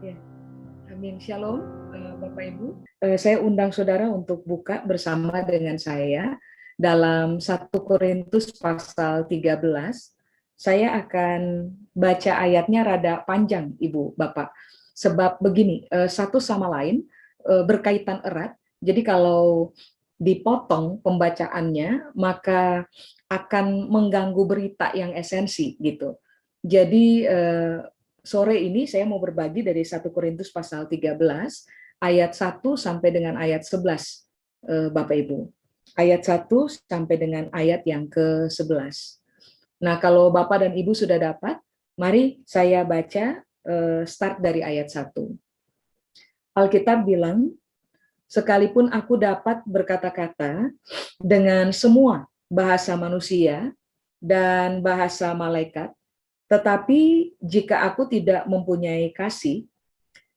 Ya, amin. Shalom, Bapak Ibu. Saya undang saudara untuk buka bersama dengan saya dalam 1 Korintus pasal 13. Saya akan baca ayatnya rada panjang, Ibu, Bapak. Sebab begini, satu sama lain berkaitan erat. Jadi kalau dipotong pembacaannya, maka akan mengganggu berita yang esensi gitu. Jadi sore ini saya mau berbagi dari 1 Korintus pasal 13 ayat 1 sampai dengan ayat 11, Bapak Ibu. Ayat 1 sampai dengan ayat yang ke-11. Nah, kalau Bapak dan Ibu sudah dapat, mari saya baca start dari ayat 1. Alkitab bilang, sekalipun aku dapat berkata-kata dengan semua bahasa manusia dan bahasa malaikat, tetapi jika aku tidak mempunyai kasih,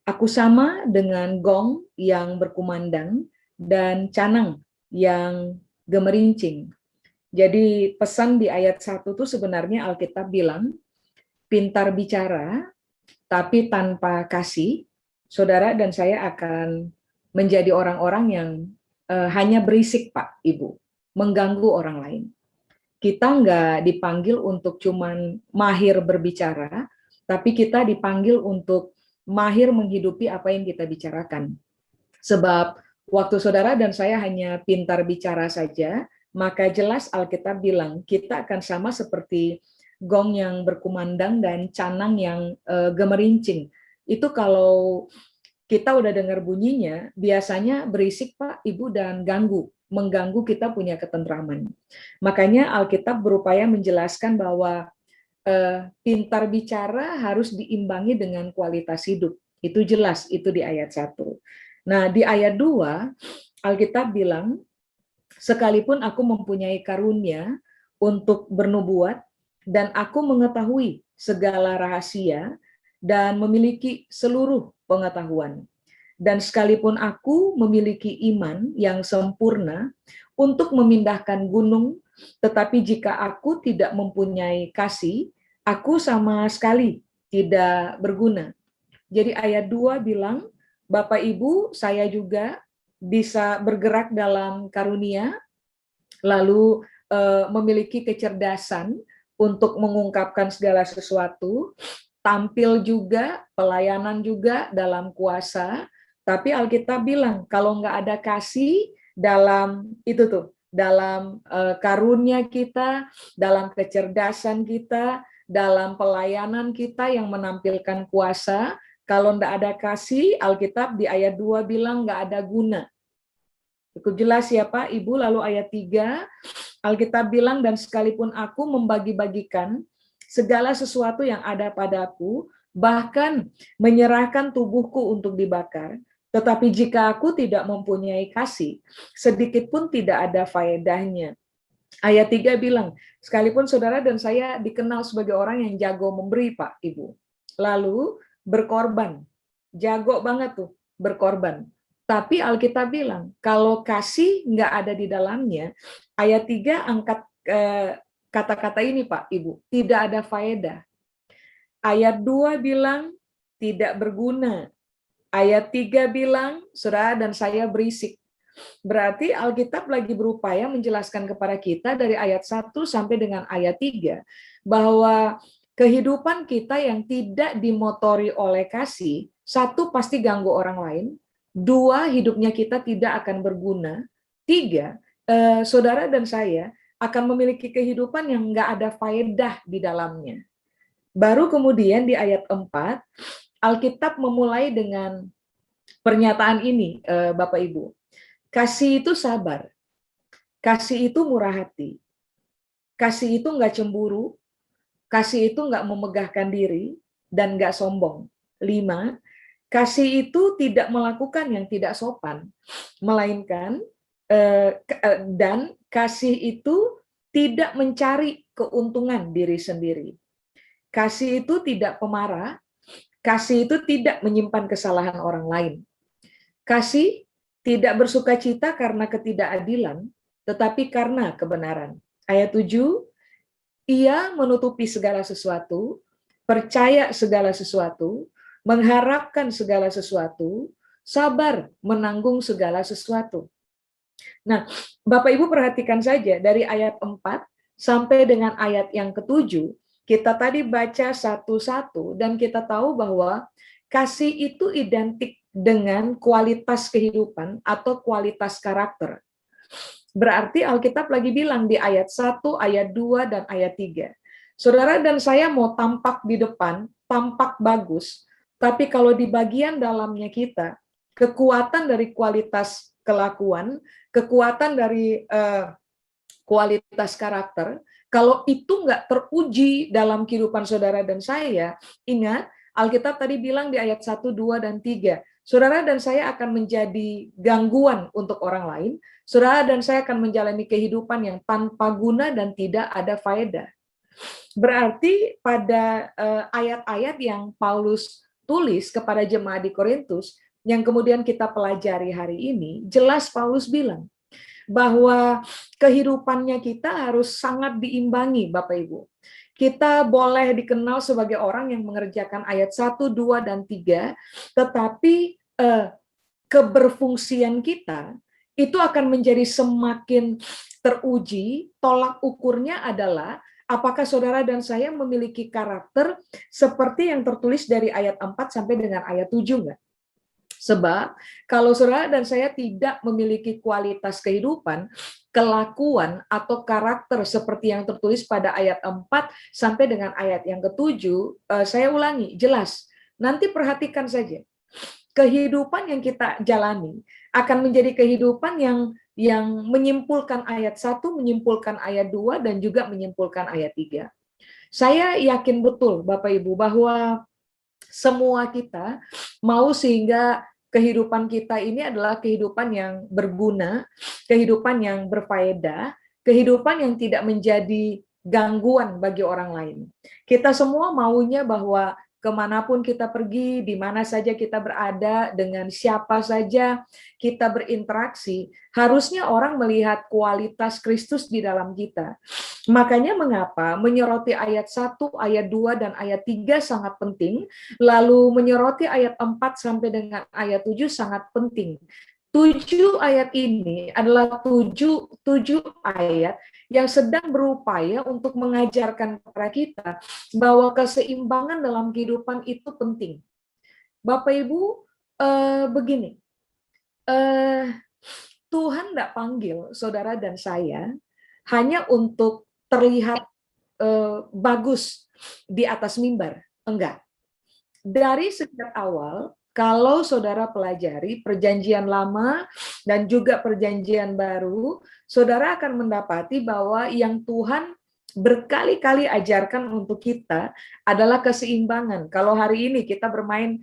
aku sama dengan gong yang berkumandang dan canang yang gemerincing. Jadi pesan di ayat 1 itu sebenarnya Alkitab bilang, pintar bicara tapi tanpa kasih, saudara dan saya akan menjadi orang-orang yang hanya berisik, Pak, Ibu, mengganggu orang lain. Kita nggak dipanggil untuk cuman mahir berbicara, tapi kita dipanggil untuk mahir menghidupi apa yang kita bicarakan. Sebab waktu saudara dan saya hanya pintar bicara saja, maka jelas Alkitab bilang kita akan sama seperti gong yang berkumandang dan canang yang gemerincing. Itu kalau kita udah dengar bunyinya, biasanya berisik, Pak, Ibu, dan mengganggu kita punya ketentraman. Makanya Alkitab berupaya menjelaskan bahwa pintar bicara harus diimbangi dengan kualitas hidup. Itu jelas, itu di ayat 1. Nah, di ayat 2, Alkitab bilang, sekalipun aku mempunyai karunia untuk bernubuat, dan aku mengetahui segala rahasia, dan memiliki seluruh pengetahuan. Dan sekalipun aku memiliki iman yang sempurna untuk memindahkan gunung, tetapi jika aku tidak mempunyai kasih, aku sama sekali tidak berguna. Jadi ayat 2 bilang, Bapak Ibu, saya juga bisa bergerak dalam karunia, lalu memiliki kecerdasan untuk mengungkapkan segala sesuatu, tampil juga, pelayanan juga dalam kuasa, tapi Alkitab bilang, kalau nggak ada kasih dalam itu tuh, dalam karunia kita, dalam kecerdasan kita, dalam pelayanan kita yang menampilkan kuasa, kalau nggak ada kasih, Alkitab di ayat 2 bilang nggak ada guna. Cukup jelas ya Pak, Ibu. Lalu ayat 3, Alkitab bilang, dan sekalipun aku membagi-bagikan segala sesuatu yang ada padaku, bahkan menyerahkan tubuhku untuk dibakar, tetapi jika aku tidak mempunyai kasih, sedikit pun tidak ada faedahnya. Ayat 3 bilang, sekalipun saudara dan saya dikenal sebagai orang yang jago memberi, Pak, Ibu. Lalu berkorban. Jago banget tuh, berkorban. Tapi Alkitab bilang, kalau kasih nggak ada di dalamnya, ayat 3 angkat kata-kata ini, Pak, Ibu, tidak ada faedah. Ayat 2 bilang, tidak berguna. Ayat 3 bilang, saudara dan saya berisik. Berarti Alkitab lagi berupaya menjelaskan kepada kita dari ayat 1 sampai dengan ayat 3 bahwa kehidupan kita yang tidak dimotori oleh kasih, satu pasti ganggu orang lain, dua hidupnya kita tidak akan berguna, tiga saudara dan saya akan memiliki kehidupan yang nggak ada faedah di dalamnya. Baru kemudian di ayat 4, Alkitab memulai dengan pernyataan ini, Bapak Ibu. Kasih itu sabar, kasih itu murah hati, kasih itu nggak cemburu, kasih itu nggak memegahkan diri, dan nggak sombong. 5, kasih itu tidak melakukan yang tidak sopan, melainkan dan kasih itu tidak mencari keuntungan diri sendiri. Kasih itu tidak pemarah, kasih itu tidak menyimpan kesalahan orang lain. Kasih tidak bersukacita karena ketidakadilan, tetapi karena kebenaran. Ayat 7, ia menutupi segala sesuatu, percaya segala sesuatu, mengharapkan segala sesuatu, sabar menanggung segala sesuatu. Nah, Bapak Ibu perhatikan saja dari ayat 4 sampai dengan ayat yang ke-7, kita tadi baca satu-satu dan kita tahu bahwa kasih itu identik dengan kualitas kehidupan atau kualitas karakter. Berarti Alkitab lagi bilang di ayat 1, ayat 2, dan ayat 3. Saudara dan saya mau tampak di depan, tampak bagus, tapi kalau di bagian dalamnya kita, kekuatan dari kualitas kelakuan, kekuatan dari kualitas karakter, kalau itu nggak teruji dalam kehidupan saudara dan saya, ingat, Alkitab tadi bilang di ayat 1, 2, dan 3, saudara dan saya akan menjadi gangguan untuk orang lain, saudara dan saya akan menjalani kehidupan yang tanpa guna dan tidak ada faedah. Berarti pada ayat-ayat yang Paulus tulis kepada jemaat di Korintus, yang kemudian kita pelajari hari ini, jelas Paulus bilang, bahwa kehidupannya kita harus sangat diimbangi, Bapak Ibu. Kita boleh dikenal sebagai orang yang mengerjakan ayat 1, 2, dan 3, tetapi keberfungsian kita itu akan menjadi semakin teruji. Tolak ukurnya adalah apakah saudara dan saya memiliki karakter seperti yang tertulis dari ayat 4 sampai dengan ayat 7 enggak? Sebab kalau saudara dan saya tidak memiliki kualitas kehidupan, kelakuan atau karakter seperti yang tertulis pada ayat 4 sampai dengan ayat yang ke-7, saya ulangi, jelas. Nanti perhatikan saja. Kehidupan yang kita jalani akan menjadi kehidupan yang menyimpulkan ayat 1, menyimpulkan ayat 2, dan juga menyimpulkan ayat 3. Saya yakin betul Bapak Ibu bahwa semua kita mau sehingga kehidupan kita ini adalah kehidupan yang berguna, kehidupan yang berfaedah, kehidupan yang tidak menjadi gangguan bagi orang lain. Kita semua maunya bahwa kemanapun kita pergi, di mana saja kita berada, dengan siapa saja kita berinteraksi, harusnya orang melihat kualitas Kristus di dalam kita. Makanya mengapa menyoroti ayat 1, ayat 2, dan ayat 3 sangat penting, lalu menyoroti ayat 4 sampai dengan ayat 7 sangat penting. 7 ayat ini adalah 7 ayat yang sedang berupaya untuk mengajarkan kepada kita bahwa keseimbangan dalam kehidupan itu penting. Bapak Ibu, begini, Tuhan tidak panggil saudara dan saya hanya untuk terlihat bagus di atas mimbar, enggak. Dari sejak awal, kalau saudara pelajari perjanjian lama dan juga perjanjian baru, saudara akan mendapati bahwa yang Tuhan berkali-kali ajarkan untuk kita adalah keseimbangan. Kalau hari ini kita bermain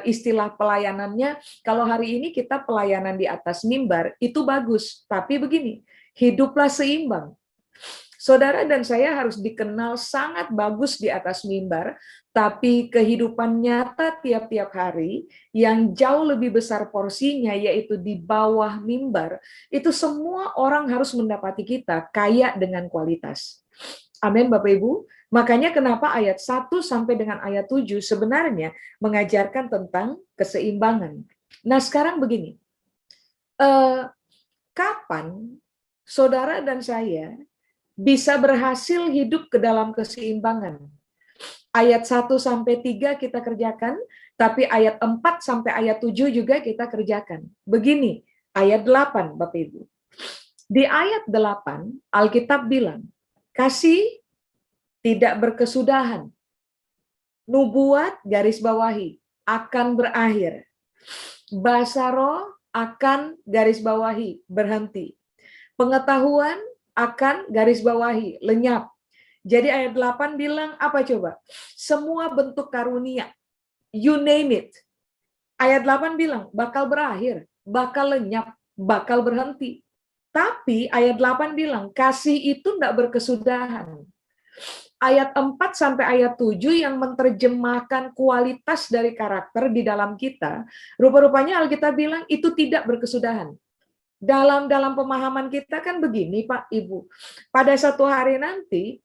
istilah pelayanannya, kalau hari ini kita pelayanan di atas mimbar, itu bagus. Tapi begini, hiduplah seimbang. Saudara dan saya harus dikenal sangat bagus di atas mimbar, tapi kehidupan nyata tiap-tiap hari yang jauh lebih besar porsinya, yaitu di bawah mimbar, itu semua orang harus mendapati kita kaya dengan kualitas. Amin Bapak Ibu. Makanya kenapa ayat 1 sampai dengan ayat 7 sebenarnya mengajarkan tentang keseimbangan. Nah sekarang begini, kapan saudara dan saya bisa berhasil hidup ke dalam keseimbangan? Ayat 1 sampai 3 kita kerjakan, tapi ayat 4 sampai ayat 7 juga kita kerjakan. Begini, ayat 8 Bapak Ibu. Di ayat 8 Alkitab bilang, kasih tidak berkesudahan. Nubuat garis bawahi akan berakhir. Bahasa roh akan garis bawahi berhenti. Pengetahuan akan garis bawahi lenyap. Jadi ayat 8 bilang apa coba? Semua bentuk karunia, you name it. Ayat 8 bilang bakal berakhir, bakal lenyap, bakal berhenti. Tapi ayat 8 bilang kasih itu tidak berkesudahan. Ayat 4 sampai ayat 7 yang menerjemahkan kualitas dari karakter di dalam kita, rupa-rupanya Alkitab bilang itu tidak berkesudahan. Dalam pemahaman kita kan begini Pak Ibu, pada satu hari nanti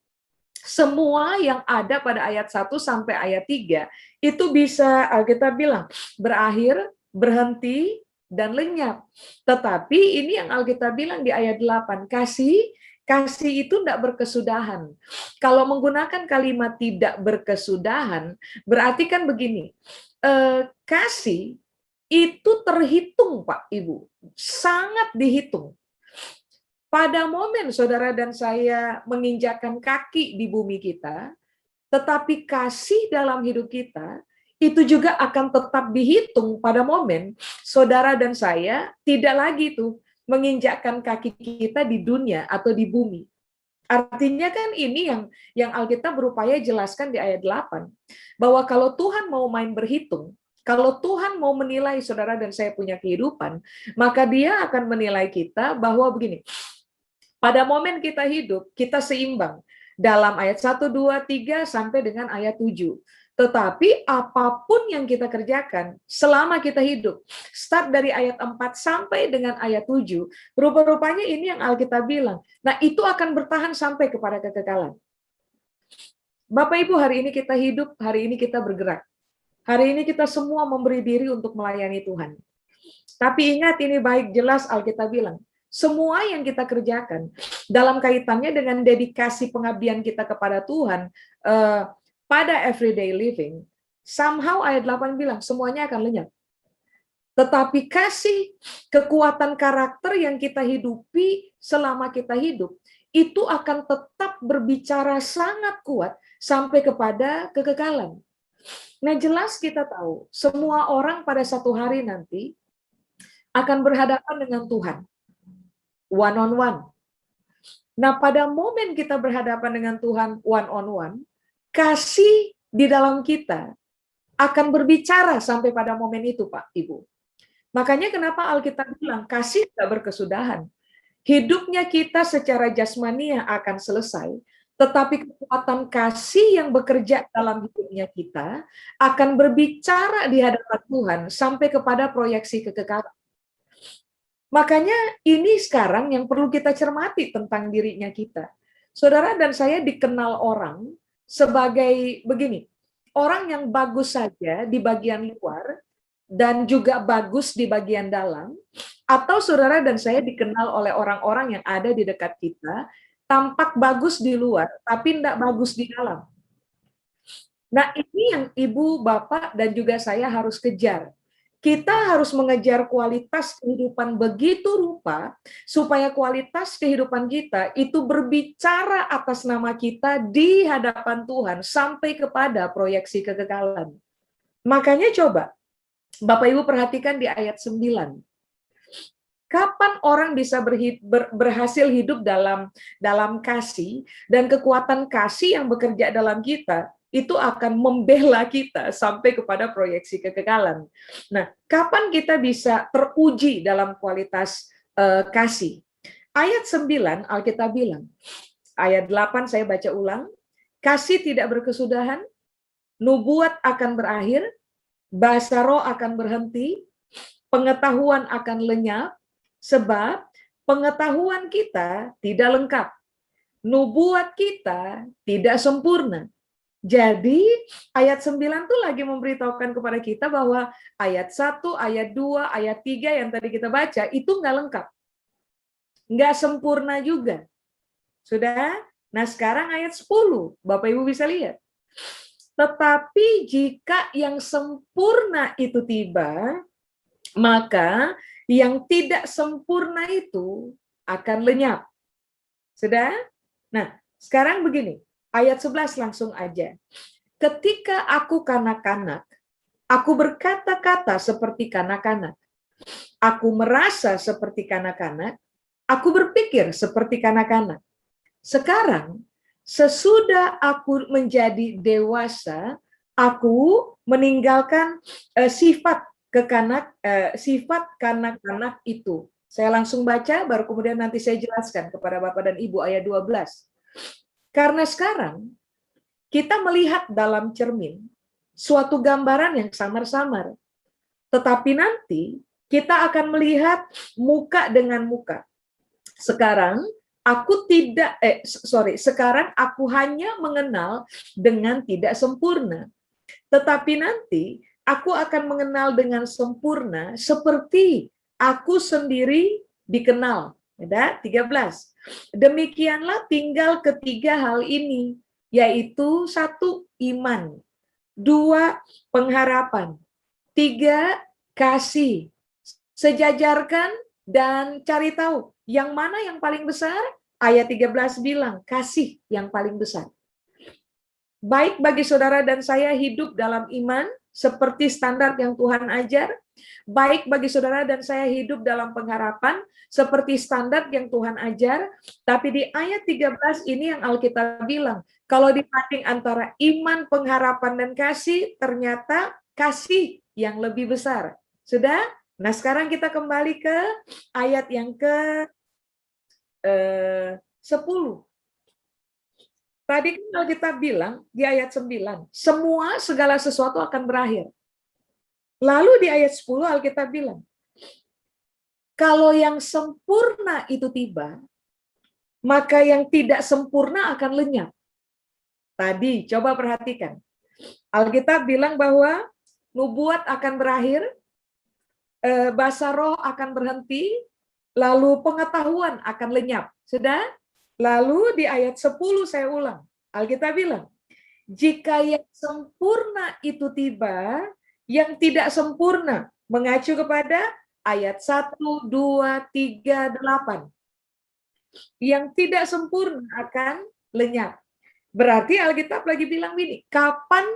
semua yang ada pada ayat 1 sampai ayat 3 itu bisa kita bilang berakhir, berhenti, dan lenyap. Tetapi ini yang Alkitab bilang di ayat 8, kasih itu tidak berkesudahan. Kalau menggunakan kalimat tidak berkesudahan, berarti kan begini, kasih itu terhitung Pak Ibu, sangat dihitung. Pada momen saudara dan saya menginjakkan kaki di bumi kita, tetapi kasih dalam hidup kita itu juga akan tetap dihitung pada momen saudara dan saya tidak lagi tuh menginjakkan kaki kita di dunia atau di bumi. Artinya kan ini yang Alkitab berupaya jelaskan di ayat 8, bahwa kalau Tuhan mau main berhitung, kalau Tuhan mau menilai saudara dan saya punya kehidupan, maka Dia akan menilai kita bahwa begini, pada momen kita hidup, kita seimbang dalam ayat 1, 2, 3 sampai dengan ayat 7. Tetapi apapun yang kita kerjakan selama kita hidup, start dari ayat 4 sampai dengan ayat 7, rupa-rupanya ini yang Alkitab bilang. Nah, itu akan bertahan sampai kepada kekekalan. Bapak Ibu, hari ini kita hidup, hari ini kita bergerak. Hari ini kita semua memberi diri untuk melayani Tuhan. Tapi ingat, ini baik jelas Alkitab bilang, semua yang kita kerjakan dalam kaitannya dengan dedikasi pengabdian kita kepada Tuhan pada everyday living, somehow ayat 8 bilang semuanya akan lenyap. Tetapi kasih, kekuatan karakter yang kita hidupi selama kita hidup, itu akan tetap berbicara sangat kuat sampai kepada kekekalan. Nah, jelas kita tahu, semua orang pada satu hari nanti akan berhadapan dengan Tuhan. One on one. Nah, pada momen kita berhadapan dengan Tuhan one on one, kasih di dalam kita akan berbicara sampai pada momen itu, Pak, Ibu. Makanya kenapa Alkitab bilang kasih tidak berkesudahan. Hidupnya kita secara jasmania akan selesai, tetapi kekuatan kasih yang bekerja dalam hidupnya kita akan berbicara di hadapan Tuhan sampai kepada proyeksi kekekalan. Makanya ini sekarang yang perlu kita cermati tentang dirinya kita. Saudara dan saya dikenal orang sebagai begini, orang yang bagus saja di bagian luar dan juga bagus di bagian dalam, atau saudara dan saya dikenal oleh orang-orang yang ada di dekat kita, tampak bagus di luar, tapi tidak bagus di dalam. Nah, ini yang Ibu, Bapak, dan juga saya harus kejar. Kita harus mengejar kualitas kehidupan begitu rupa supaya kualitas kehidupan kita itu berbicara atas nama kita di hadapan Tuhan sampai kepada proyeksi kekekalan. Makanya coba Bapak Ibu perhatikan di ayat 9. Kapan orang bisa berhasil hidup dalam kasih dan kekuatan kasih yang bekerja dalam kita itu akan membela kita sampai kepada proyeksi kekekalan. Nah, kapan kita bisa teruji dalam kualitas kasih? Ayat 9 Alkitab bilang, ayat 8 saya baca ulang, kasih tidak berkesudahan, nubuat akan berakhir, bahasa roh akan berhenti, pengetahuan akan lenyap, sebab pengetahuan kita tidak lengkap, nubuat kita tidak sempurna. Jadi ayat 9 tuh lagi memberitahukan kepada kita bahwa ayat 1, ayat 2, ayat 3 yang tadi kita baca itu nggak lengkap. Nggak sempurna juga. Sudah? Nah sekarang ayat 10, Bapak Ibu bisa lihat. Tetapi jika yang sempurna itu tiba, maka yang tidak sempurna itu akan lenyap. Sudah? Nah sekarang begini. Ayat 11 langsung aja. Ketika aku kanak-kanak, aku berkata-kata seperti kanak-kanak. Aku merasa seperti kanak-kanak, aku berpikir seperti kanak-kanak. Sekarang, sesudah aku menjadi dewasa, aku meninggalkan sifat kanak-kanak itu. Saya langsung baca, baru kemudian nanti saya jelaskan kepada Bapak dan Ibu ayat 12. Karena sekarang kita melihat dalam cermin suatu gambaran yang samar-samar. Tetapi nanti kita akan melihat muka dengan muka. Sekarang sekarang aku hanya mengenal dengan tidak sempurna. Tetapi nanti aku akan mengenal dengan sempurna seperti aku sendiri dikenal. Ada 13. Demikianlah tinggal ketiga hal ini, yaitu 1, iman, 2, pengharapan, 3, kasih. Sejajarkan dan cari tahu yang mana yang paling besar. Ayat 13 bilang kasih yang paling besar. Baik bagi saudara dan saya hidup dalam iman seperti standar yang Tuhan ajar. Baik bagi saudara dan saya hidup dalam pengharapan seperti standar yang Tuhan ajar. Tapi di ayat 13 ini yang Alkitab bilang, kalau dibanding antara iman, pengharapan, dan kasih, ternyata kasih yang lebih besar. Sudah? Nah, sekarang kita kembali ke ayat yang ke 10. Tadi kan kita bilang di ayat 9, semua segala sesuatu akan berakhir. Lalu di ayat 10 Alkitab bilang, kalau yang sempurna itu tiba, maka yang tidak sempurna akan lenyap. Tadi coba perhatikan. Alkitab bilang bahwa nubuat akan berakhir, bahasa roh akan berhenti, lalu pengetahuan akan lenyap. Sudah? Lalu di ayat 10 saya ulang. Alkitab bilang, jika yang sempurna itu tiba, yang tidak sempurna mengacu kepada ayat 1, 2, 3, 8. Yang tidak sempurna akan lenyap. Berarti Alkitab lagi bilang gini, kapan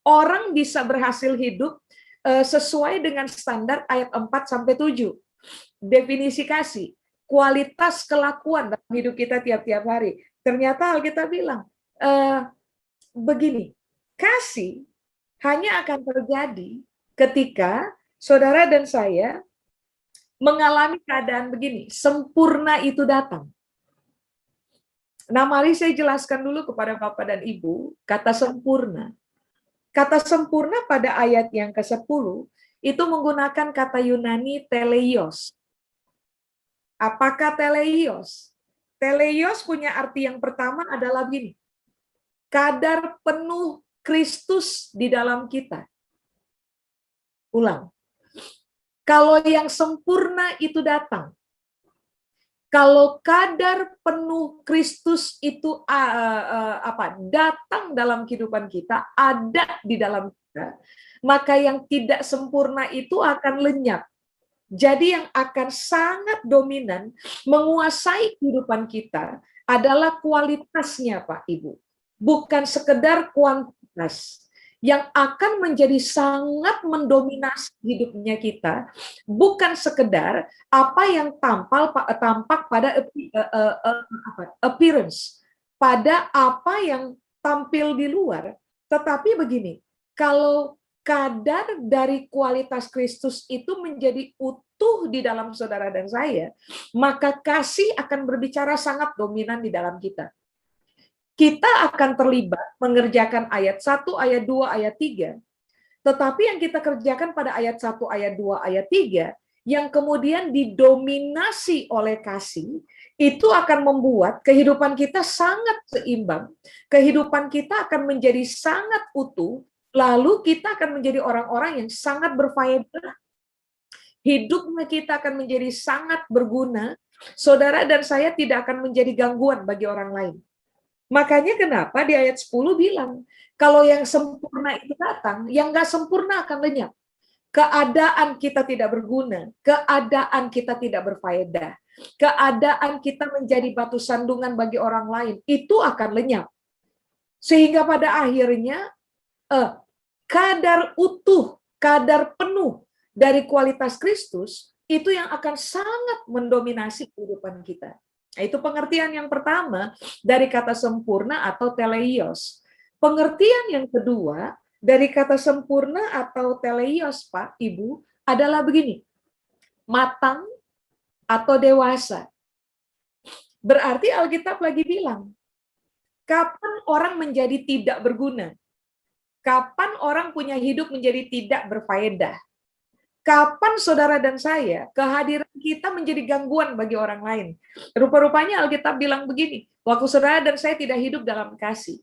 orang bisa berhasil hidup sesuai dengan standar ayat 4 sampai 7. Definisi kasih, kualitas kelakuan dalam hidup kita tiap-tiap hari. Ternyata Alkitab bilang, begini, kasih hanya akan terjadi ketika saudara dan saya mengalami keadaan begini, sempurna itu datang. Nah, mari saya jelaskan dulu kepada Bapak dan Ibu, kata sempurna. Kata sempurna pada ayat yang ke-10 itu menggunakan kata Yunani teleios. Apakah teleios? Teleios punya arti yang pertama adalah begini, kadar penuh Kristus di dalam kita. Ulang. Kalau yang sempurna itu datang, kalau kadar penuh Kristus itu datang dalam kehidupan kita, ada di dalam kita, maka yang tidak sempurna itu akan lenyap. Jadi yang akan sangat dominan menguasai kehidupan kita adalah kualitasnya, Pak Ibu. Bukan sekedar kuantitas. Yang akan menjadi sangat mendominasi hidupnya kita bukan sekedar apa yang tampak pada appearance, pada apa yang tampil di luar, tetapi begini, kalau kadar dari kualitas Kristus itu menjadi utuh di dalam saudara dan saya, maka kasih akan berbicara sangat dominan di dalam kita. Kita akan terlibat mengerjakan ayat 1, ayat 2, ayat 3. Tetapi yang kita kerjakan pada ayat 1, ayat 2, ayat 3, yang kemudian didominasi oleh kasih, itu akan membuat kehidupan kita sangat seimbang, kehidupan kita akan menjadi sangat utuh, lalu kita akan menjadi orang-orang yang sangat berfaedah, hidupnya kita akan menjadi sangat berguna, saudara dan saya tidak akan menjadi gangguan bagi orang lain. Makanya kenapa di ayat 10 bilang, kalau yang sempurna itu datang, yang nggak sempurna akan lenyap. Keadaan kita tidak berguna, keadaan kita tidak berfaedah, keadaan kita menjadi batu sandungan bagi orang lain, itu akan lenyap. Sehingga pada akhirnya, kadar utuh, kadar penuh dari kualitas Kristus, itu yang akan sangat mendominasi kehidupan kita. Nah, itu pengertian yang pertama dari kata sempurna atau teleios. Pengertian yang kedua dari kata sempurna atau teleios, Pak, Ibu, adalah begini, matang atau dewasa. Berarti Alkitab lagi bilang, kapan orang menjadi tidak berguna? Kapan orang punya hidup menjadi tidak berfaedah? Kapan saudara dan saya, kehadiran kita menjadi gangguan bagi orang lain? Rupa-rupanya Alkitab bilang begini, waktu saudara dan saya tidak hidup dalam kasih.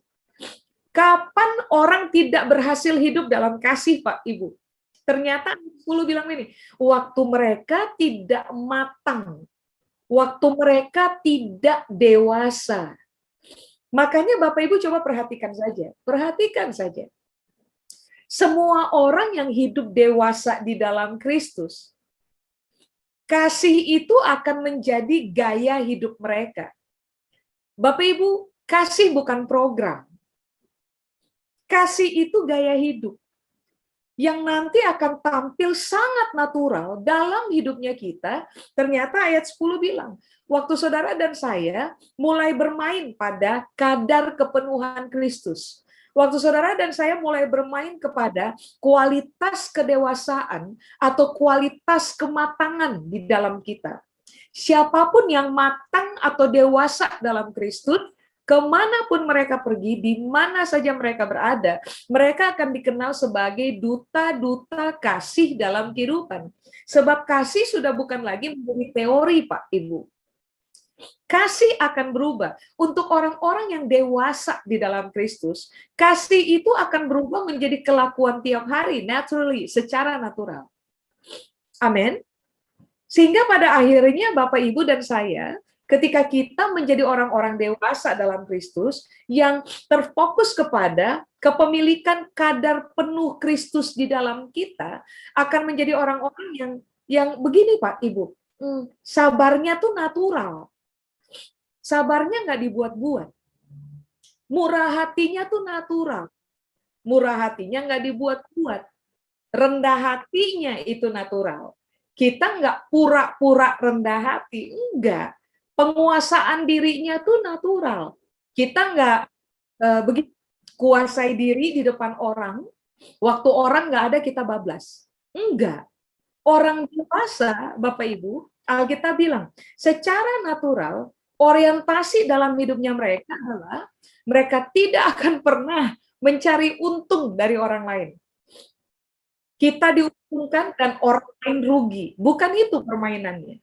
Kapan orang tidak berhasil hidup dalam kasih, Pak, Ibu? Ternyata 10 bilang ini, waktu mereka tidak matang, waktu mereka tidak dewasa. Makanya Bapak Ibu coba perhatikan saja. Semua orang yang hidup dewasa di dalam Kristus, kasih itu akan menjadi gaya hidup mereka. Bapak Ibu, kasih bukan program. Kasih itu gaya hidup yang nanti akan tampil sangat natural dalam hidupnya kita. Ternyata ayat 10 bilang, waktu saudara dan saya mulai bermain pada kadar kepenuhan Kristus. Waktu saudara dan saya mulai bermain kepada kualitas kedewasaan atau kualitas kematangan di dalam kita. Siapapun yang matang atau dewasa dalam Kristus, kemanapun mereka pergi, di mana saja mereka berada, mereka akan dikenal sebagai duta-duta kasih dalam kehidupan. Sebab kasih sudah bukan lagi menjadi teori, Pak, Ibu. Kasih akan berubah. Untuk orang-orang yang dewasa di dalam Kristus, kasih itu akan berubah menjadi kelakuan tiap hari, naturally, secara natural. Amin. Sehingga pada akhirnya Bapak, Ibu, dan saya, ketika kita menjadi orang-orang dewasa dalam Kristus, yang terfokus kepada kepemilikan kadar penuh Kristus di dalam kita, akan menjadi orang-orang yang begini, Pak, Ibu, sabarnya tuh natural. Sabarnya nggak dibuat-buat. Murah hatinya tuh natural. Murah hatinya nggak dibuat-buat. Rendah hatinya itu natural. Kita nggak pura-pura rendah hati. Enggak. Penguasaan dirinya tuh natural. Kita nggak begitu kuasai diri di depan orang. Waktu orang nggak ada kita bablas. Enggak. Orang dewasa, Bapak Ibu, Alkitab bilang, secara natural, orientasi dalam hidupnya mereka adalah mereka tidak akan pernah mencari untung dari orang lain. Kita diuntungkan dan orang lain rugi. Bukan itu permainannya.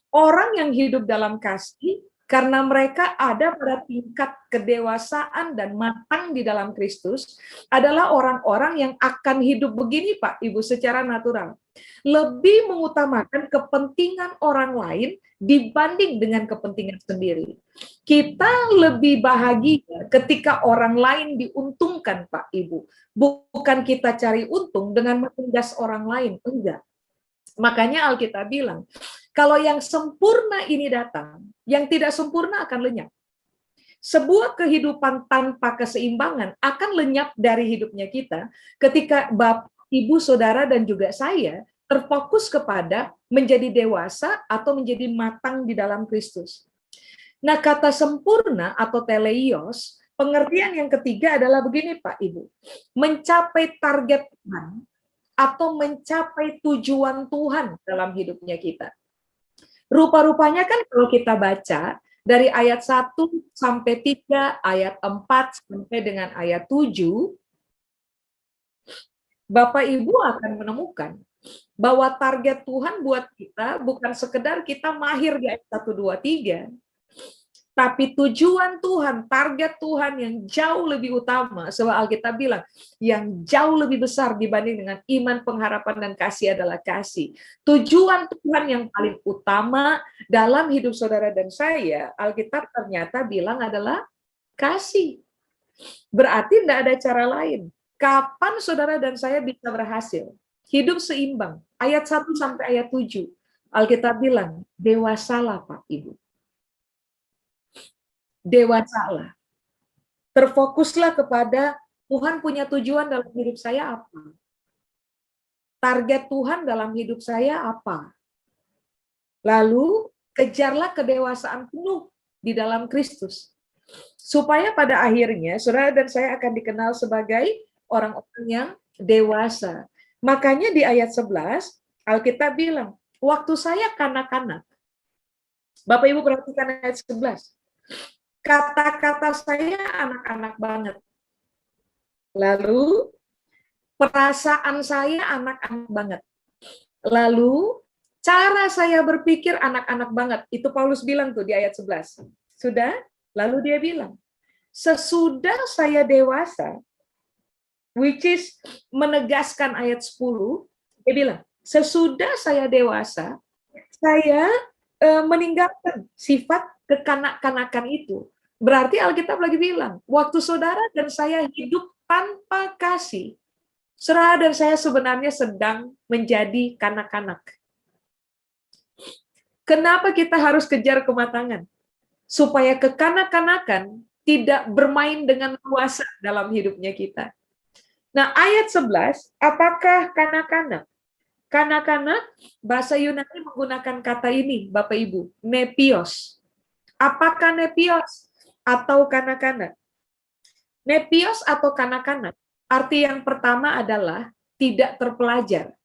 Orang yang hidup dalam kasih, karena mereka ada pada tingkat kedewasaan dan matang di dalam Kristus, adalah orang-orang yang akan hidup begini, Pak, Ibu, secara natural. Lebih mengutamakan kepentingan orang lain dibanding dengan kepentingan sendiri. Kita lebih bahagia ketika orang lain diuntungkan, Pak, Ibu. Bukan kita cari untung dengan menindas orang lain, enggak. Makanya Alkitab bilang, kalau yang sempurna ini datang, yang tidak sempurna akan lenyap. Sebuah kehidupan tanpa keseimbangan akan lenyap dari hidupnya kita ketika Bapak, Ibu, Saudara, dan juga saya terfokus kepada menjadi dewasa atau menjadi matang di dalam Kristus. Nah, kata sempurna atau teleios, pengertian yang ketiga adalah begini, Pak, Ibu. Mencapai target Tuhan atau mencapai tujuan Tuhan dalam hidupnya kita. Rupa-rupanya kan kalau kita baca dari ayat 1 sampai 3, ayat 4 sampai dengan ayat 7, Bapak Ibu akan menemukan bahwa target Tuhan buat kita bukan sekedar kita mahir di ayat 1, 2, 3, tapi tujuan Tuhan, target Tuhan yang jauh lebih utama. Sebab Alkitab bilang, yang jauh lebih besar dibanding dengan iman, pengharapan, dan kasih adalah kasih. Tujuan Tuhan yang paling utama dalam hidup saudara dan saya, Alkitab ternyata bilang adalah kasih. Berarti tidak ada cara lain. Kapan saudara dan saya bisa berhasil? Hidup seimbang. Ayat 1 sampai ayat 7. Alkitab bilang, dewasalah Pak, Ibu. Dewasalah. Terfokuslah kepada Tuhan punya tujuan dalam hidup saya apa? Target Tuhan dalam hidup saya apa? Lalu kejarlah kedewasaan penuh di dalam Kristus. Supaya pada akhirnya saudara dan saya akan dikenal sebagai orang-orang yang dewasa. Makanya di ayat 11 Alkitab bilang, waktu saya kanak-kanak. Bapak Ibu perhatikan ayat 11. Kata-kata saya anak-anak banget. Lalu perasaan saya anak-anak banget. Lalu cara saya berpikir anak-anak banget. Itu Paulus bilang tuh di ayat 11. Sudah? Lalu dia bilang, sesudah saya dewasa, which is menegaskan ayat 10, dia bilang, sesudah saya dewasa, saya meninggalkan sifat kekanak-kanakan itu. Berarti Alkitab lagi bilang, waktu saudara dan saya hidup tanpa kasih, saudara dan saya sebenarnya sedang menjadi kanak-kanak. Kenapa kita harus kejar kematangan? Supaya kekanak-kanakan tidak bermain dengan kuasa dalam hidupnya kita. Nah, ayat 11, apakah kanak-kanak? Kanak-kanak, bahasa Yunani menggunakan kata ini, Bapak Ibu, nepios. Apakah nepios atau kanak-kanak? Nepios atau kanak-kanak, arti yang pertama adalah tidak terpelajar.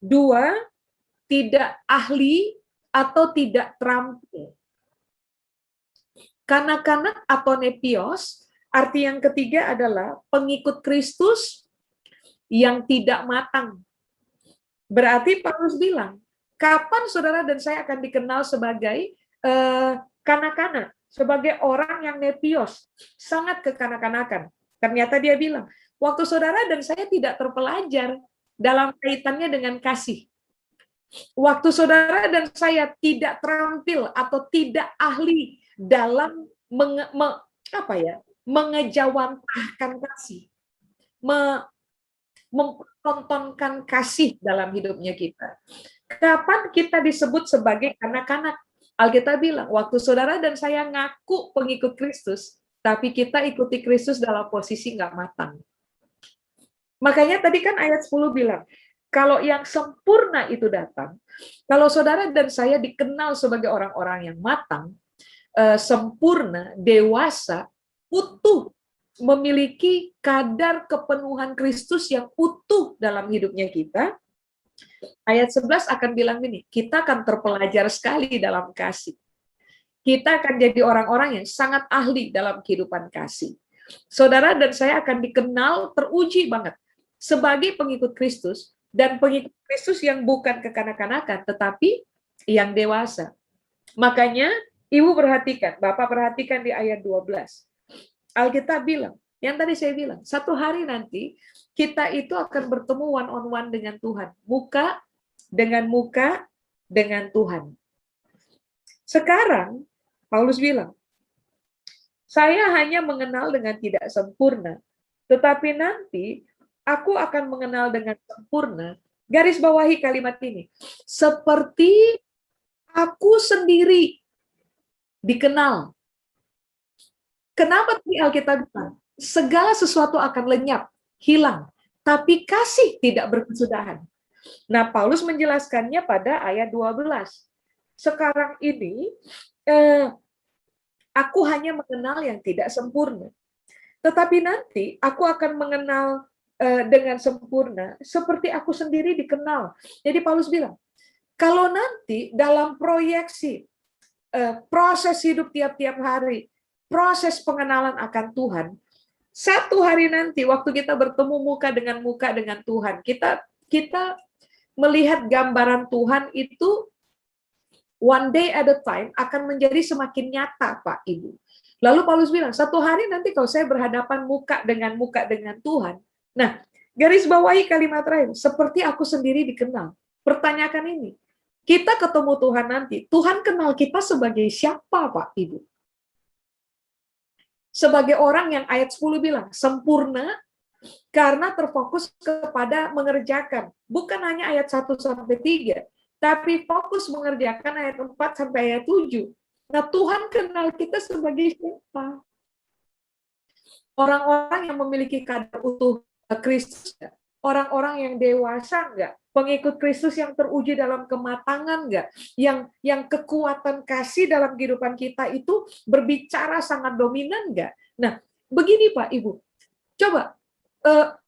Dua, tidak ahli atau tidak terampil. Kanak-kanak atau nepios, arti yang ketiga adalah pengikut Kristus yang tidak matang. Berarti Paulus bilang, kapan saudara dan saya akan dikenal sebagai kanak-kanak, sebagai orang yang nepios, sangat kekanak-kanakan. Ternyata dia bilang, waktu saudara dan saya tidak terpelajar dalam kaitannya dengan kasih. Waktu saudara dan saya tidak terampil atau tidak ahli dalam mengejawantahkan kasih, mempertontonkan kasih dalam hidupnya kita. Kapan kita disebut sebagai anak-anak? Alkitab bilang, waktu saudara dan saya ngaku pengikut Kristus, tapi kita ikuti Kristus dalam posisi nggak matang. Makanya tadi kan ayat 10 bilang, kalau yang sempurna itu datang, kalau saudara dan saya dikenal sebagai orang-orang yang matang, sempurna, dewasa, utuh, memiliki kadar kepenuhan Kristus yang utuh dalam hidupnya kita, ayat 11 akan bilang gini, kita akan terpelajar sekali dalam kasih. Kita akan jadi orang-orang yang sangat ahli dalam kehidupan kasih. Saudara dan saya akan dikenal teruji banget sebagai pengikut Kristus, dan pengikut Kristus yang bukan kekanak-kanakan, tetapi yang dewasa. Makanya, Ibu perhatikan, Bapak perhatikan di ayat 12. Alkitab bilang, yang tadi saya bilang, satu hari nanti, kita itu akan bertemu one-on-one dengan Tuhan. Muka dengan Tuhan. Sekarang, Paulus bilang, saya hanya mengenal dengan tidak sempurna, tetapi nanti aku akan mengenal dengan sempurna. Garis bawahi kalimat ini. Seperti aku sendiri dikenal. Kenapa tadi Alkitab bilang? Segala sesuatu akan lenyap, hilang. Tapi kasih tidak berkesudahan. Nah, Paulus menjelaskannya pada ayat 12. Sekarang ini, aku hanya mengenal yang tidak sempurna. Tetapi nanti aku akan mengenal dengan sempurna, seperti aku sendiri dikenal. Jadi Paulus bilang, kalau nanti dalam proyeksi, proses hidup tiap-tiap hari, proses pengenalan akan Tuhan, satu hari nanti waktu kita bertemu muka dengan Tuhan, kita melihat gambaran Tuhan itu one day at a time akan menjadi semakin nyata, Pak Ibu. Lalu Paulus bilang, satu hari nanti kalau saya berhadapan muka dengan Tuhan, nah, garis bawahi kalimat terakhir, seperti aku sendiri dikenal. Pertanyakan ini, kita ketemu Tuhan nanti, Tuhan kenal kita sebagai siapa, Pak Ibu? Sebagai orang yang ayat 10 bilang, sempurna karena terfokus kepada mengerjakan. Bukan hanya ayat 1-3, tapi fokus mengerjakan ayat 4-ayat 7. Nah, Tuhan kenal kita sebagai siapa? Orang-orang yang memiliki kadar utuh Kristus, orang-orang yang dewasa enggak? Pengikut Kristus yang teruji dalam kematangan enggak? Yang kekuatan kasih dalam kehidupan kita itu berbicara sangat dominan enggak? Nah, begini Pak Ibu, coba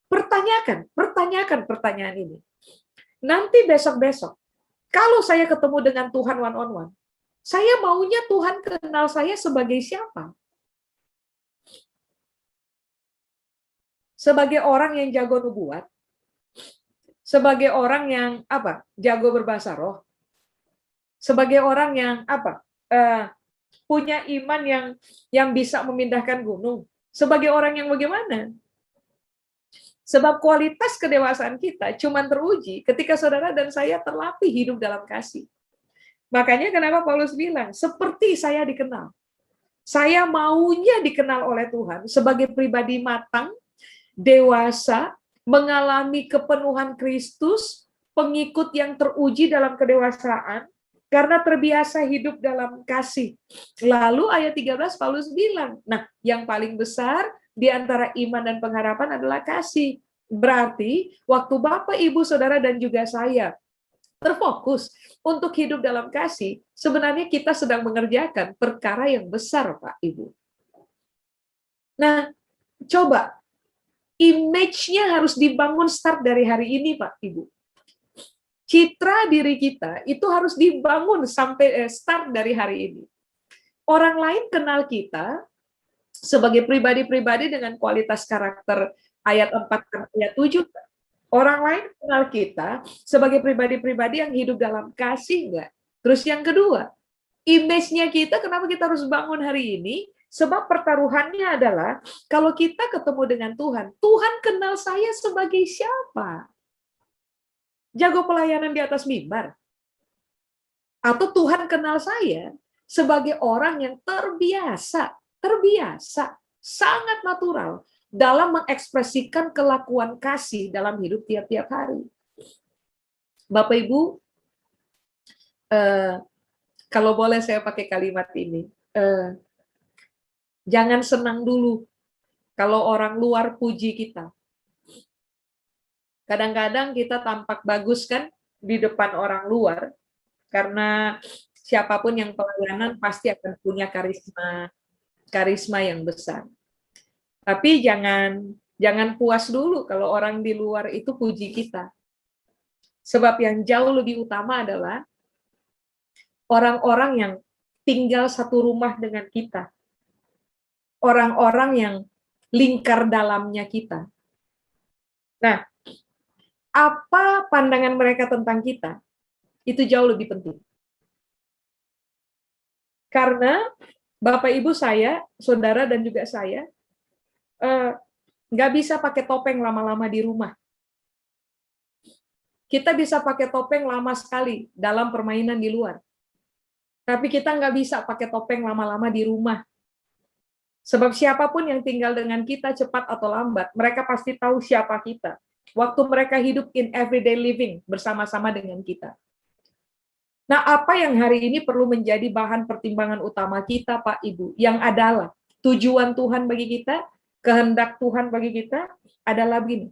pertanyakan pertanyaan ini. Nanti besok-besok, kalau saya ketemu dengan Tuhan one-on-one, saya maunya Tuhan kenal saya sebagai siapa? Sebagai orang yang jago nubuat, sebagai orang yang apa? Jago berbahasa roh, sebagai orang yang apa? Punya iman yang bisa memindahkan gunung, sebagai orang yang bagaimana? Sebab kualitas kedewasaan kita cuma teruji ketika saudara dan saya terlatih hidup dalam kasih. Makanya kenapa Paulus bilang, seperti saya dikenal. Saya maunya dikenal oleh Tuhan sebagai pribadi matang, dewasa, mengalami kepenuhan Kristus, pengikut yang teruji dalam kedewasaan, karena terbiasa hidup dalam kasih. Lalu ayat 13 Paulus bilang, nah yang paling besar di antara iman dan pengharapan adalah kasih. Berarti waktu Bapak, Ibu, Saudara, dan juga saya terfokus untuk hidup dalam kasih, sebenarnya kita sedang mengerjakan perkara yang besar, Pak, Ibu. Nah, coba, image-nya harus dibangun start dari hari ini, Pak, Ibu. Citra diri kita itu harus dibangun sampai start dari hari ini. Orang lain kenal kita sebagai pribadi-pribadi dengan kualitas karakter ayat 4 dan ayat 7. Orang lain kenal kita sebagai pribadi-pribadi yang hidup dalam kasih enggak? Terus yang kedua, image-nya kita kenapa kita harus bangun hari ini? Sebab pertaruhannya adalah kalau kita ketemu dengan Tuhan, Tuhan kenal saya sebagai siapa? Jago pelayanan di atas mimbar? Atau Tuhan kenal saya sebagai orang yang terbiasa, sangat natural dalam mengekspresikan kelakuan kasih dalam hidup tiap-tiap hari. Bapak Ibu, kalau boleh saya pakai kalimat ini, jangan senang dulu kalau orang luar puji kita. Kadang-kadang kita tampak bagus kan di depan orang luar, karena siapapun yang pelayanan pasti akan punya karisma yang besar. Tapi jangan puas dulu kalau orang di luar itu puji kita. Sebab yang jauh lebih utama adalah orang-orang yang tinggal satu rumah dengan kita. Orang-orang yang lingkar dalamnya kita. Nah, apa pandangan mereka tentang kita? Itu jauh lebih penting. Karena Bapak Ibu saya, saudara dan juga saya, nggak bisa pakai topeng lama-lama di rumah. Kita bisa pakai topeng lama sekali dalam permainan di luar. Tapi kita nggak bisa pakai topeng lama-lama di rumah. Sebab siapapun yang tinggal dengan kita cepat atau lambat, mereka pasti tahu siapa kita. Waktu mereka hidup in everyday living bersama-sama dengan kita. Nah, apa yang hari ini perlu menjadi bahan pertimbangan utama kita, Pak, Ibu, yang adalah tujuan Tuhan bagi kita, kehendak Tuhan bagi kita adalah begini.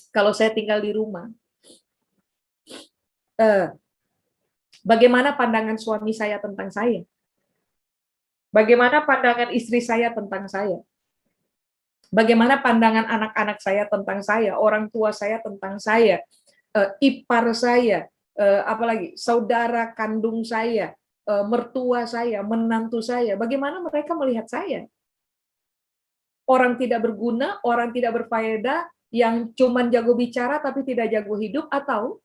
Kalau saya tinggal di rumah, bagaimana pandangan suami saya tentang saya? Bagaimana pandangan istri saya tentang saya? Bagaimana pandangan anak-anak saya tentang saya, orang tua saya tentang saya, ipar saya, apalagi saudara kandung saya, mertua saya, menantu saya, bagaimana mereka melihat saya? Orang tidak berguna, orang tidak berfaedah, yang cuman jago bicara tapi tidak jago hidup, atau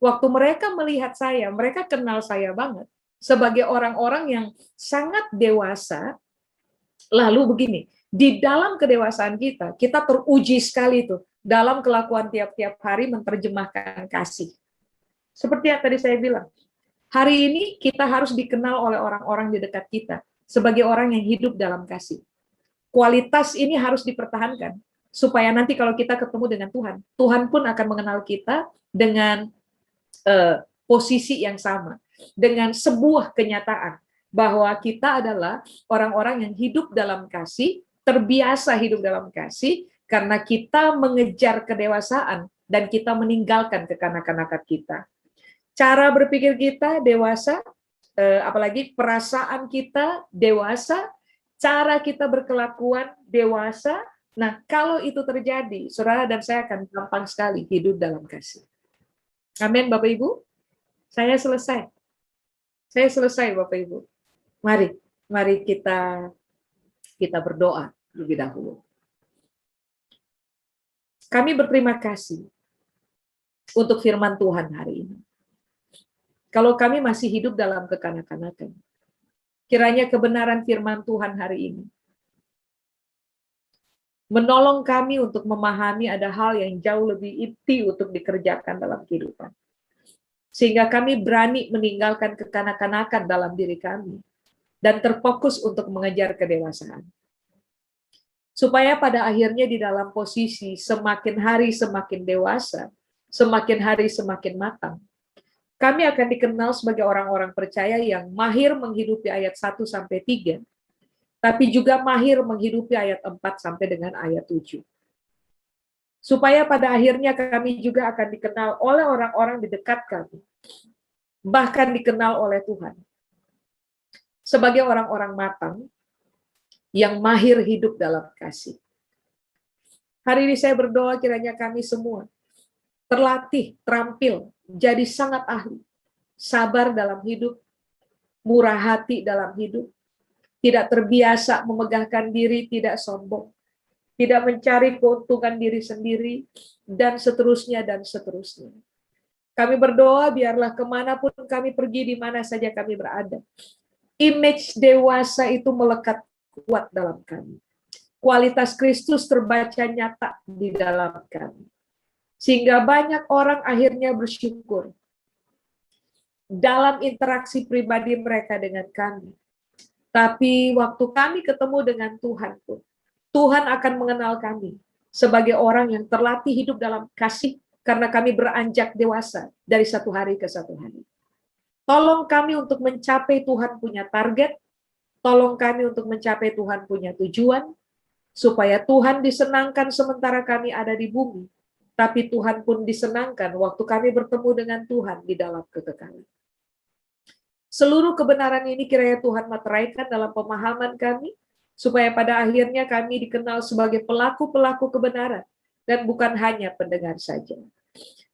waktu mereka melihat saya, mereka kenal saya banget sebagai orang-orang yang sangat dewasa. Lalu begini, di dalam kedewasaan kita teruji sekali tuh dalam kelakuan tiap-tiap hari menerjemahkan kasih. Seperti yang tadi saya bilang, hari ini kita harus dikenal oleh orang-orang di dekat kita sebagai orang yang hidup dalam kasih. Kualitas ini harus dipertahankan, supaya nanti kalau kita ketemu dengan Tuhan, Tuhan pun akan mengenal kita dengan posisi yang sama, dengan sebuah kenyataan bahwa kita adalah orang-orang yang hidup dalam kasih, terbiasa hidup dalam kasih, karena kita mengejar kedewasaan dan kita meninggalkan kekanak-kanakan kita. Cara berpikir kita dewasa, apalagi perasaan kita dewasa, cara kita berkelakuan dewasa. Nah, kalau itu terjadi, saudara dan saya akan gampang sekali hidup dalam kasih. Amin, Bapak Ibu. Saya selesai. Saya selesai, Bapak Ibu. Mari kita berdoa lebih dahulu. Kami berterima kasih untuk firman Tuhan hari ini. Kalau kami masih hidup dalam kekanak-kanakan, kiranya kebenaran firman Tuhan hari ini menolong kami untuk memahami ada hal yang jauh lebih inti untuk dikerjakan dalam kehidupan. Sehingga kami berani meninggalkan kekanak-kanakan dalam diri kami dan terfokus untuk mengejar kedewasaan. Supaya pada akhirnya di dalam posisi semakin hari semakin dewasa, semakin hari semakin matang, kami akan dikenal sebagai orang-orang percaya yang mahir menghidupi ayat 1-3, tapi juga mahir menghidupi ayat 4 sampai dengan ayat 7. Supaya pada akhirnya kami juga akan dikenal oleh orang-orang di dekat kami, bahkan dikenal oleh Tuhan sebagai orang-orang matang yang mahir hidup dalam kasih. Hari ini saya berdoa kiranya kami semua terlatih, terampil, jadi sangat ahli, sabar dalam hidup, murah hati dalam hidup, tidak terbiasa memegahkan diri, tidak sombong, tidak mencari keuntungan diri sendiri, dan seterusnya, dan seterusnya. Kami berdoa biarlah kemanapun kami pergi, di mana saja kami berada, image dewasa itu melekat kuat dalam kami. Kualitas Kristus terbaca nyata di dalam kami. Sehingga banyak orang akhirnya bersyukur dalam interaksi pribadi mereka dengan kami. Tapi waktu kami ketemu dengan Tuhan pun, Tuhan akan mengenal kami sebagai orang yang terlatih hidup dalam kasih karena kami beranjak dewasa dari satu hari ke satu hari. Tolong kami untuk mencapai Tuhan punya target, tolong kami untuk mencapai Tuhan punya tujuan, supaya Tuhan disenangkan sementara kami ada di bumi, tapi Tuhan pun disenangkan waktu kami bertemu dengan Tuhan di dalam kekekalan. Seluruh kebenaran ini kiranya Tuhan materaikan dalam pemahaman kami, supaya pada akhirnya kami dikenal sebagai pelaku-pelaku kebenaran, dan bukan hanya pendengar saja.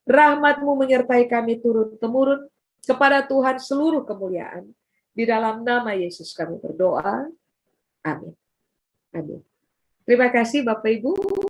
Rahmat-Mu menyertai kami turun-temurun, kepada Tuhan seluruh kemuliaan. Di dalam nama Yesus kami berdoa. Amin. Amin. Terima kasih Bapak Ibu.